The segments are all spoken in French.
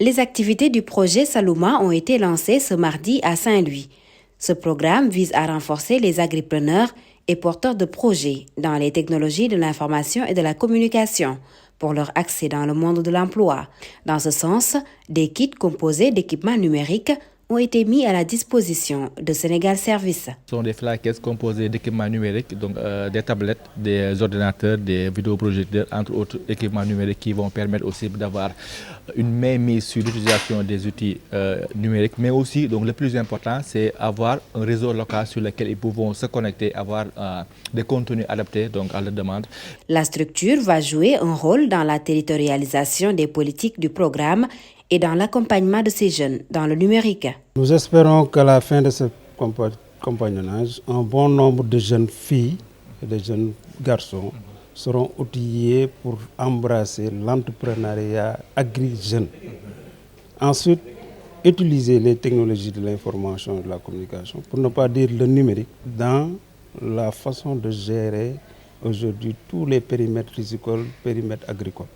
Les activités du projet Salouma ont été lancées ce mardi à Saint-Louis. Ce programme vise à renforcer les agripreneurs et porteurs de projets dans les technologies de l'information et de la communication pour leur accès dans le monde de l'emploi. Dans ce sens, des kits composés d'équipements numériques ont été mis à la disposition de Sénégal Service. Ce sont des flycases composés d'équipements numériques, donc des tablettes, des ordinateurs, des vidéoprojecteurs, entre autres équipements numériques qui vont permettre aussi d'avoir une mainmise sur l'utilisation des outils numériques, mais aussi, donc le plus important, c'est avoir un réseau local sur lequel ils pourront se connecter, avoir des contenus adaptés donc à leur demande. La structure va jouer un rôle dans la territorialisation des politiques du programme et dans l'accompagnement de ces jeunes dans le numérique. Nous espérons qu'à la fin de ce compagnonnage, un bon nombre de jeunes filles et de jeunes garçons seront outillés pour embrasser l'entrepreneuriat agri-jeune. Ensuite, utiliser les technologies de l'information et de la communication, pour ne pas dire le numérique, dans la façon de gérer aujourd'hui tous les périmètres rizicoles, périmètres agricoles.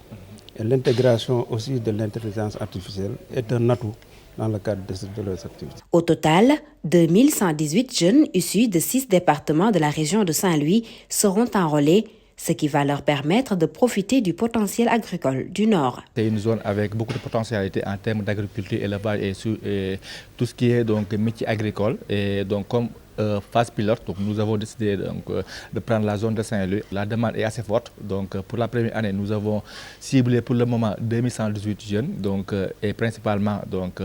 Et l'intégration aussi de l'intelligence artificielle est un atout dans le cadre de leurs activités. Au total, 2118 jeunes issus de 6 départements de la région de Saint-Louis seront enrôlés, ce qui va leur permettre de profiter du potentiel agricole du Nord. C'est une zone avec beaucoup de potentialité en termes d'agriculture, élevage et tout ce qui est donc métier agricole. Et donc comme phase pilote, donc nous avons décidé de prendre la zone de Saint-Louis. La demande est assez forte. Donc pour la première année, nous avons ciblé pour le moment 2118 jeunes, donc, et principalement donc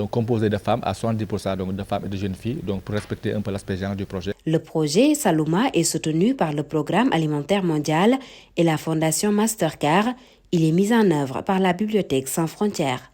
composé de femmes à 70%, donc de femmes et de jeunes filles, donc pour respecter un peu l'aspect genre du projet. Le projet Salouma est soutenu par le Programme alimentaire mondial et la Fondation Mastercard. Il est mis en œuvre par la Bibliothèque sans frontières.